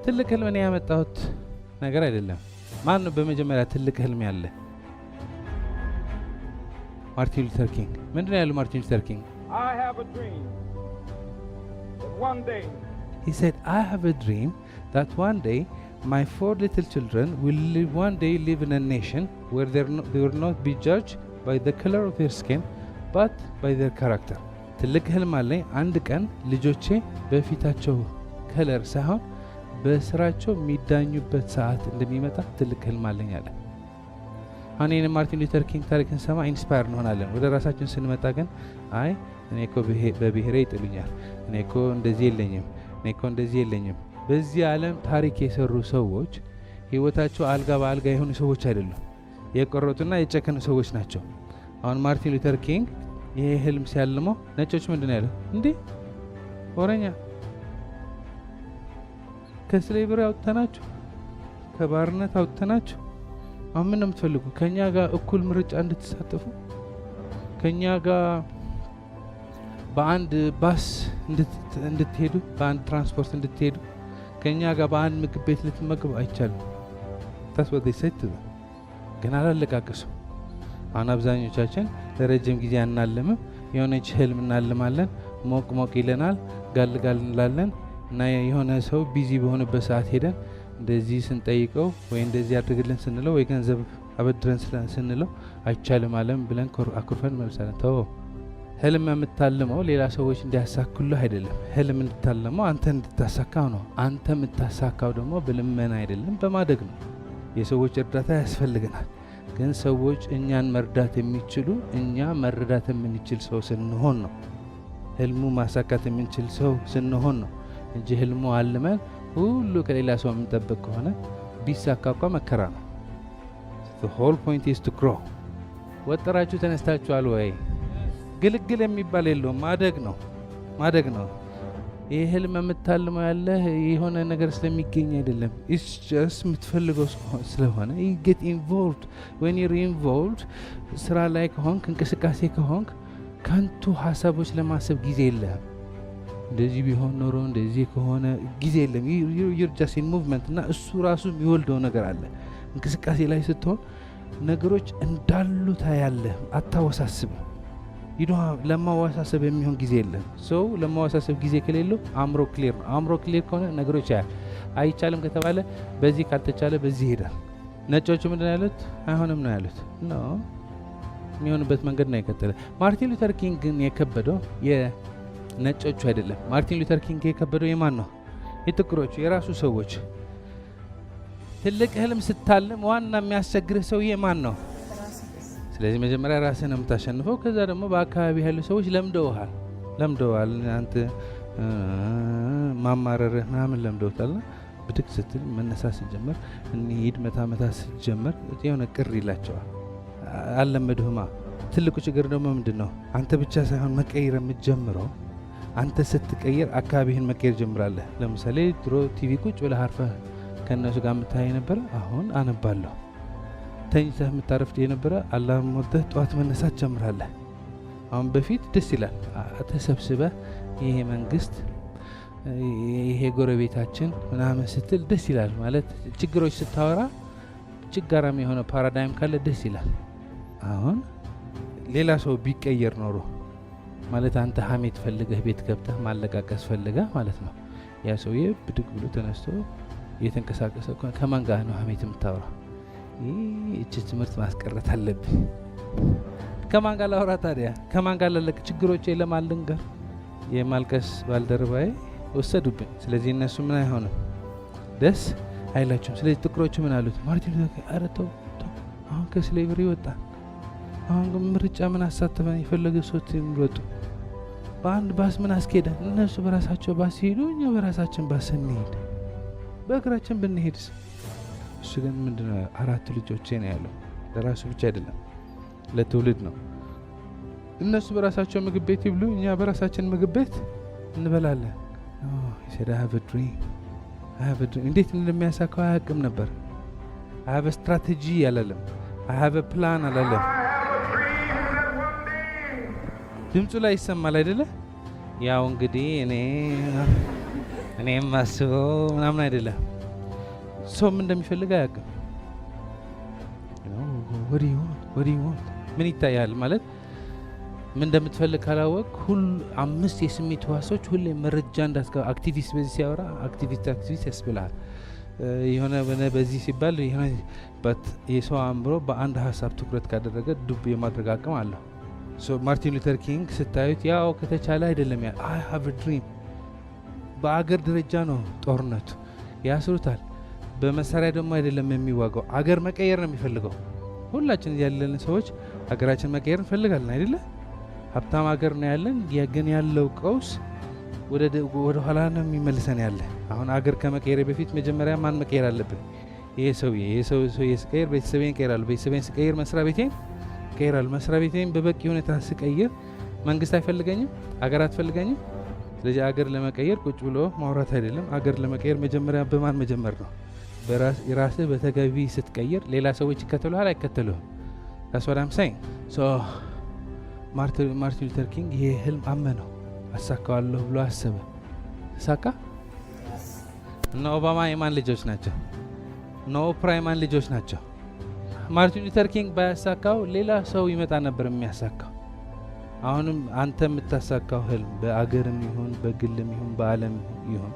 ትልቅ ህልም እኔ ያመጣሁት ነገር አይደለም። ማን ነው በመጀመሪያ ትልቅ ህልም ያለ? ማርቲን ሉተር ኪንግ። ምንድነው ያለው ማርቲን ሉተር ኪንግ? I have a dream that one day He said, I have a dream that one day my 4 little children will live in a nation where they will not be judged by the color of their skin but by their character. ትልቅ ህልም አለኝ አንድ ቀን ልጆቼ በፊታቸው ከለር ሳይሆን በስራቸው የሚዳኙበት ሰዓት እንደሚመጣ ትልቅ ህልም አለኝ አለ። አሁን ይህን ማርቲን ሉተር ኪንግ ታሪክን ሰማ ኢንስፓየር እንሆናለን። ወደ ራሳችን ስንመጣ ግን አይ እኔ እኮ በብሔሬ ይጥሉኛል፣ እኔ እኮ እንደዚህ የለኝም፣ እኔ እኮ እንደዚህ የለኝም። በዚህ ዓለም ታሪክ የሰሩ ሰዎች ህይወታቸው አልጋ በአልጋ የሆኑ ሰዎች አይደሉም፣ የቆረጡና የጨከኑ ሰዎች ናቸው። አሁን ማርቲን ሉተር ኪንግ ይሄ ህልም ሲያልመው ነጮች ምንድን ያለው? እንዴ ወረኛ ከስሌቨሪ አውጥተናችሁ ከባርነት አውጥተናችሁ አሁን ምን ነው የምትፈልጉ? ከኛ ጋር እኩል ምርጫ እንድትሳተፉ፣ ከኛ ጋር በአንድ ባስ እንድትሄዱ፣ በአንድ ትራንስፖርት እንድትሄዱ፣ ከኛ ጋር በአንድ ምግብ ቤት ልትመገቡ አይቻልም። ታስወደ ሰይት ግን አላለቃቀሱ። አሁን አብዛኞቻችን ለረጅም ጊዜ አናልምም። የሆነች ህልም እናልማለን፣ ሞቅ ሞቅ ይለናል፣ ጋል ጋል እንላለን እና የሆነ ሰው ቢዚ በሆነበት ሰዓት ሄደን እንደዚህ ስንጠይቀው ወይ እንደዚህ አድርግልን ስንለው ወይ ገንዘብ አበድረን ስንለው አይቻልም አለም ብለን አኩርፈን መልሳለን። ተው፣ ህልም የምታልመው ሌላ ሰዎች እንዲያሳኩልህ አይደለም። ህልም እንድታልመው አንተ እንድታሳካው ነው። አንተ የምታሳካው ደግሞ በልመና አይደለም፣ በማደግ ነው። የሰዎች እርዳታ ያስፈልገናል። ግን ሰዎች እኛን መርዳት የሚችሉ እኛ መረዳት የምንችል ሰው ስንሆን ነው። ህልሙ ማሳካት የምንችል ሰው ስንሆን ነው እንጂ ህልሙ አልመን ሁሉ ከሌላ ሰው የምንጠብቅ ከሆነ ቢሳካኳ መከራ ነው። the whole point is to grow። ወጥራችሁ ተነስታችኋል ወይ? ግልግል የሚባል የለውም። ማደግ ነው። ይህ ህልም የምታልመው ያለ የሆነ ነገር ስለሚገኝ አይደለም። it's just የምትፈልገው ስለሆነ you get involved። when you're involved ስራ ላይ ከሆንክ፣ እንቅስቃሴ ከሆንክ ከንቱ ሀሳቦች ለማሰብ ጊዜ የለህም። እንደዚህ ቢሆን ኖሮ እንደዚህ ከሆነ ጊዜ የለም። you're just in movement እና እሱ ራሱ የሚወልደው ነገር አለ። እንቅስቃሴ ላይ ስትሆን ነገሮች እንዳሉ ታያለህ፣ አታወሳስብም። ለማወሳሰብ የሚሆን ጊዜ የለም። ሰው ለማወሳሰብ ጊዜ ከሌለው አእምሮ ክሊር ነው። አእምሮ ክሊር ከሆነ ነገሮች አይቻልም ከተባለ በዚህ ካልተቻለ በዚህ ይሄዳል። ነጮቹ ምንድን ነው ያሉት? አይሆንም ነው ያሉት። ኖ የሚሆንበት መንገድ ነው የቀጠለ። ማርቲን ሉተር ኪንግ ግን የከበደው ነጮቹ አይደለም። ማርቲን ሉተር ኪንግ የከበደው የማን ነው? የጥቁሮቹ፣ የራሱ ሰዎች። ትልቅ ህልም ስታልም ዋና የሚያስቸግርህ ሰውዬ ማን ነው? ስለዚህ መጀመሪያ ራስህ ነው የምታሸንፈው። ከዛ ደግሞ በአካባቢ ያሉ ሰዎች ለምደዋል። አንተ ማማረርህ ምናምን ለምደውታልና ብድግ ስትል መነሳት ስትጀምር፣ እንሂድ መታ ስትጀምር የሆነ ቅር ይላቸዋል። አልለመድህማ። ትልቁ ችግር ደግሞ ምንድን ነው? አንተ ብቻ ሳይሆን መቀየር የምትጀምረው አንተ ስትቀየር አካባቢህን መቀየር ጀምራለህ። ለምሳሌ ድሮ ቲቪ ቁጭ ብለህ አርፈህ ከእነሱ ጋር የምታይ የነበረ አሁን አነባለሁ። ተኝተህ የምታረፍድ የነበረ አላርም ሞልተህ ጠዋት መነሳት ጀምራለህ። አሁን በፊት ደስ ይላል ተሰብስበህ ይሄ መንግስት፣ ይሄ ጎረቤታችን ምናምን ስትል ደስ ይላል። ማለት ችግሮች ስታወራ ችጋራም የሆነ ፓራዳይም ካለ ደስ ይላል። አሁን ሌላ ሰው ቢቀየር ኖሮ ማለት አንተ ሀሜት ፈልገህ ቤት ገብተህ ማለቃቀስ ፈልገህ ማለት ነው። ያ ሰውዬ ብድግ ብሎ ተነስቶ እየተንቀሳቀሰ ከማን ጋር ነው ሀሜት የምታወራው? ይህች ትምህርት ማስቀረት አለብኝ። ከማን ጋር ላውራ ታዲያ? ከማን ጋር ላለቅ? ችግሮቼ ለማን ልንገር? የማልቀስ ባልደረባዬ ወሰዱብኝ። ስለዚህ እነሱ ምን አይሆንም፣ ደስ አይላቸውም። ስለዚህ ጥቁሮቹ ምን አሉት? ማርቲን ኧረ ተው፣ አሁን ከስሌቨሪ ወጣ፣ አሁን ምርጫ ምን አሳተፈን? የፈለገ ሰት የሚወጡ በአንድ ባስ ምን አስኬደን? እነሱ በራሳቸው ባስ ሲሄዱ እኛ በራሳችን ባስ እንሄድ፣ በእግራችን ብንሄድስ? እሱ ግን ምንድነው 4 ልጆቼ ነው ያለው። ለራሱ ብቻ አይደለም ለትውልድ ነው። እነሱ በራሳቸው ምግብ ቤት ይብሉ፣ እኛ በራሳችን ምግብ ቤት እንበላለን። I have a dream። እንዴት እንደሚያሳካው አያውቅም ነበር። I have a strategy አላለም። I have a plan አላለም። ድምፁ ላይ ይሰማል አይደለ? ያው እንግዲህ እኔም ማስበው ምናምን አይደለም። ሰው ምን እንደሚፈልግ አያውቅም። ምን ይታያል ማለት ምን እንደምትፈልግ ካላወቅ ሁሉ 5 የስሜት ህዋሶች ሁሌ መረጃ እንዳስገባ አክቲቪስት በዚህ ሲያወራ አክቲቪስት ያስብልሃል። የሆነ በዚህ ሲባል የሰው አእምሮ በአንድ ሀሳብ ትኩረት ካደረገ ዱብ የማድረግ አቅም አለው። ማርቲን ሉተር ኪንግ ስታዩት ያው ከተቻለ አይደለም ያ አይ ሃቭ አ ድሪም። በአገር ደረጃ ነው ጦርነቱ፣ ያስሩታል። በመሳሪያ ደግሞ አይደለም የሚዋጋው፣ አገር መቀየር ነው የሚፈልገው። ሁላችን ያለን ሰዎች ሀገራችን መቀየር እንፈልጋለን አይደለ? ሀብታም ሀገር ነው ያለን፣ ግን ያለው ቀውስ ወደ ኋላ ነው የሚመልሰን ያለ። አሁን አገር ከመቀየር በፊት መጀመሪያ ማን መቀየር አለብን? ይሄ ሰውዬ ስቀይር ቤተሰቤን ቀይራለሁ፣ ቤተሰቤን ስቀይር መስሪያ ቤቴን ቀይራለሁ፣ መስሪያ ቤቴን በበቂ ሁኔታ ስቀይር መንግስት አይፈልገኝም፣ አገር አትፈልገኝም። ስለዚህ አገር ለመቀየር ቁጭ ብሎ ማውራት አይደለም። አገር ለመቀየር መጀመሪያ በማን መጀመር ነው? ራስህ በተገቢ ስትቀይር ሌላ ሰዎች ይከተሉሃል አይከተሉህም? ታስወዳም ሳይ ማርቲን ሉተር ኪንግ ይሄ ህልም አመነው፣ አሳካዋለሁ ብሎ አሰበ። ሳካ። እነ ኦባማ የማን ልጆች ናቸው? እነ ኦፕራ የማን ልጆች ናቸው? ማርቲን ሉተር ኪንግ ባያሳካው ሌላ ሰው ይመጣ ነበር የሚያሳካው። አሁንም አንተ የምታሳካው ህልም በአገርም ይሁን በግልም ይሁን በዓለም ይሁን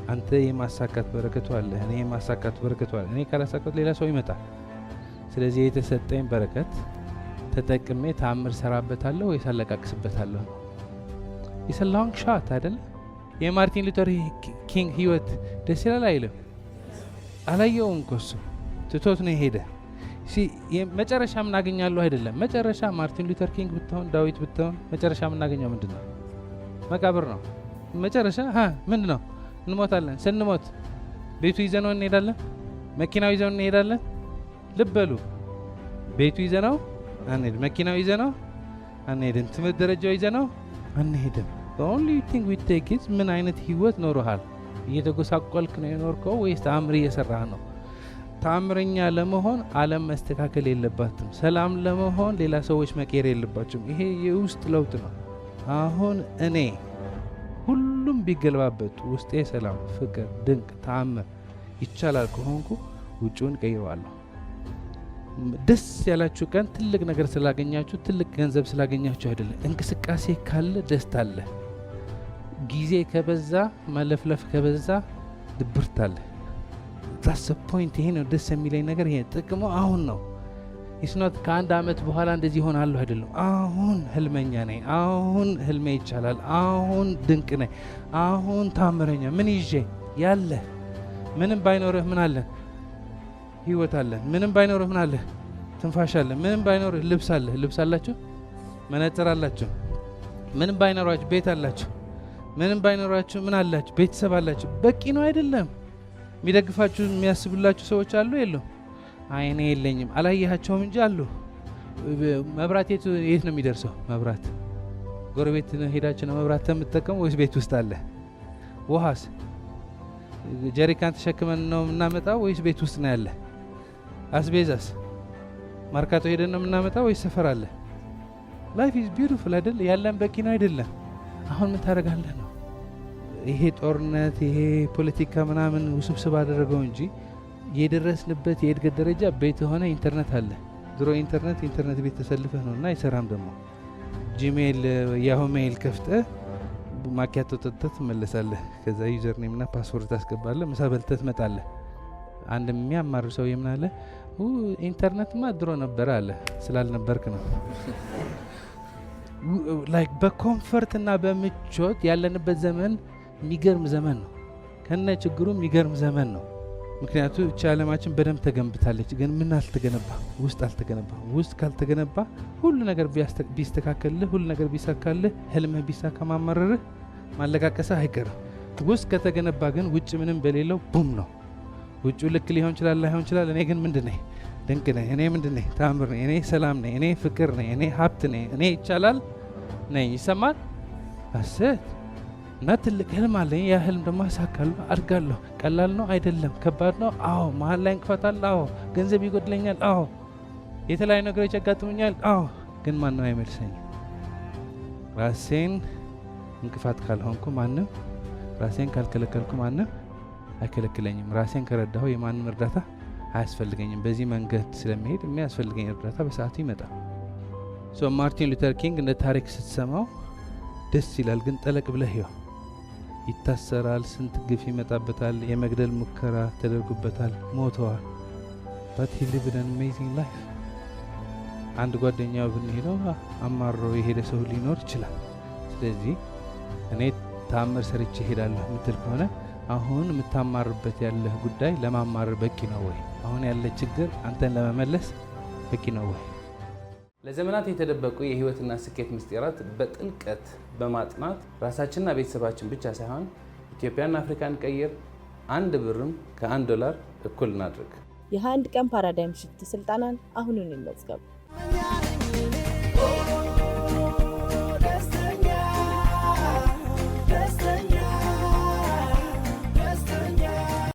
አንተ የማሳካት በረከቱ አለ፣ እኔ የማሳካት በረከቱ አለ። እኔ ካላሳካት ሌላ ሰው ይመጣል። ስለዚህ የተሰጠኝ በረከት ተጠቅሜ ተአምር ሰራበታለሁ ወይስ አለቃቅስበታለሁ? ኢትስ አ ሎንግ ሾት አይደለ? የማርቲን ሉተር ኪንግ ህይወት ደስ ይላል አይልም? አላየውም እኮ እሱ ትቶት ነው የሄደ። መጨረሻ ምናገኛለሁ አይደለም። መጨረሻ ማርቲን ሉተር ኪንግ ብትሆን ዳዊት ብትሆን መጨረሻ ምናገኘው ምንድን ነው? መቃብር ነው መጨረሻ። ምንድን ነው? እንሞታለን። ስንሞት ቤቱ ይዘነው እንሄዳለን፣ መኪናው ይዘነው እንሄዳለን። ልብ በሉ፣ ቤቱ ይዘነው አንሄድም፣ መኪናው ይዘነው አንሄድም፣ ትምህርት ደረጃው ይዘነው አንሄድም። ኦንሊ ቲንግ ዊ ቴክ ኢዝ ምን አይነት ህይወት ኖረሃል? እየተጎሳቆልክ ነው የኖርከው ወይስ ተአምር እየሰራህ ነው? ተአምረኛ ለመሆን ዓለም መስተካከል የለባትም። ሰላም ለመሆን ሌላ ሰዎች መቀየር የለባቸውም። ይሄ የውስጥ ለውጥ ነው። አሁን እኔ ሁሉም ቢገለባበጡ ውስጤ ሰላም፣ ፍቅር፣ ድንቅ ተአምር ይቻላል ከሆንኩ ውጭውን ቀይረዋለሁ። ደስ ያላችሁ ቀን ትልቅ ነገር ስላገኛችሁ፣ ትልቅ ገንዘብ ስላገኛችሁ አይደለም። እንቅስቃሴ ካለ ደስታ አለ። ጊዜ ከበዛ መለፍለፍ ከበዛ ድብርት አለ። ዛስ ፖይንት። ይሄ ነው ደስ የሚለኝ ነገር። ይሄ ጥቅሙ አሁን ነው። ኢስኖት ከአንድ ዓመት በኋላ እንደዚህ ይሆናለሁ አይደለም። አሁን ህልመኛ ነኝ። አሁን ህልሜ ይቻላል። አሁን ድንቅ ነኝ። አሁን ታምረኛ። ምን ይዤ ያለ? ምንም ባይኖርህ ምን አለ? ህይወት አለ። ምንም ባይኖርህ ምን አለ? ትንፋሽ አለ። ምንም ባይኖርህ ልብስ አለ። ልብስ አላችሁ፣ መነጽር አላችሁ። ምንም ባይኖራችሁ ቤት አላችሁ። ምንም ባይኖራችሁ ምን አላችሁ? ቤተሰብ አላችሁ። በቂ ነው አይደለም? የሚደግፋችሁ የሚያስብላችሁ ሰዎች አሉ የሉም? አይኔ የለኝም አላየሃቸውም እንጂ አሉ። መብራት የት ነው የሚደርሰው? መብራት ጎረቤት ሄዳችሁ ነው መብራት የምትጠቀሙ ወይስ ቤት ውስጥ አለ? ውሃስ ጀሪካን ተሸክመን ነው የምናመጣው ወይስ ቤት ውስጥ ነው ያለ? አስቤዛስ ማርካቶ ሄደን ነው የምናመጣው ወይስ ሰፈር አለ? ላይፍ ኢዝ ቢዩቲፉል አይደል? ያለን በቂ ነው አይደለም? አሁን ምን ታደርጋለህ ነው። ይሄ ጦርነት ይሄ ፖለቲካ ምናምን ውስብስብ አደረገው እንጂ የደረስንበት የእድገት ደረጃ ቤት ሆነ ኢንተርኔት አለ። ድሮ ኢንተርኔት ቤት ተሰልፈህ ነው እና አይሰራም ደግሞ። ጂሜል ያሁ ሜይል ከፍተህ ማኪያቶ ጠጥተህ ትመለሳለህ። ከዛ ዩዘር ኔም እና ፓስወርድ ታስገባለህ። ምሳ በልተህ ትመጣለህ። አንድ የሚያማር ሰው የምን አለ ኢንተርኔትማ ድሮ ነበረ አለ። ስላልነበርክ ነው። ላይክ በኮምፈርት እና በምቾት ያለንበት ዘመን የሚገርም ዘመን ነው። ከነ ችግሩ የሚገርም ዘመን ነው። ምክንያቱ እቺ ዓለማችን በደንብ ተገንብታለች፣ ግን ምን አልተገነባ? ውስጥ አልተገነባ። ውስጥ ካልተገነባ ሁሉ ነገር ቢስተካከልህ፣ ሁሉ ነገር ቢሳካልህ፣ ህልምህ ቢሳካ ማማረርህ ማለቃቀስህ አይቀርም። ውስጥ ከተገነባ ግን ውጭ ምንም በሌለው ቡም ነው። ውጭ ልክ ሊሆን ይችላል ላይሆን ይችላል። እኔ ግን ምንድን ነኝ? ድንቅ ነኝ። እኔ ምንድን ነኝ? ታምር ነኝ። እኔ ሰላም ነኝ። እኔ ፍቅር ነኝ። እኔ ሀብት ነኝ። እኔ ይቻላል ነኝ። ይሰማል አሰት እና ትልቅ ህልም አለኝ። ያ ህልም ደግሞ አሳካለሁ፣ አድጋለሁ። ቀላል ነው አይደለም፣ ከባድ ነው። አዎ መሀል ላይ እንቅፋት አለ። አዎ ገንዘብ ይጎድለኛል። አዎ የተለያዩ ነገሮች ያጋጥሙኛል። አዎ ግን ማንም አይመልሰኝም። ራሴን እንቅፋት ካልሆንኩ ማንም፣ ራሴን ካልከለከልኩ ማንም አይከለክለኝም። ራሴን ከረዳሁ የማንም እርዳታ አያስፈልገኝም። በዚህ መንገድ ስለሚሄድ የሚያስፈልገኝ እርዳታ በሰዓቱ ይመጣል። ማርቲን ሉተር ኪንግ እንደ ታሪክ ስትሰማው ደስ ይላል፣ ግን ጠለቅ ብለህ ይው ይታሰራል፣ ስንት ግፍ ይመጣበታል፣ የመግደል ሙከራ ተደርጎበታል፣ ሞተዋል። but he lived an amazing life። አንድ ጓደኛው ብንሄደው አማሮ የሄደ ሰው ሊኖር ይችላል። ስለዚህ እኔ ታምር ሰርቼ ሄዳለሁ የምትል ከሆነ አሁን የምታማርበት ያለህ ጉዳይ ለማማረር በቂ ነው ወይ? አሁን ያለ ችግር አንተን ለመመለስ በቂ ነው ወይ? ለዘመናት የተደበቁ የህይወትና ስኬት ምስጢራት በጥልቀት በማጥናት ራሳችንና ቤተሰባችን ብቻ ሳይሆን ኢትዮጵያና አፍሪካን ቀይር። 1 ብርም ከ$1 እኩል እናድርግ። የ21 ቀን ፓራዳይም ሽፍት ስልጠናን አሁኑን ይመዝገቡ።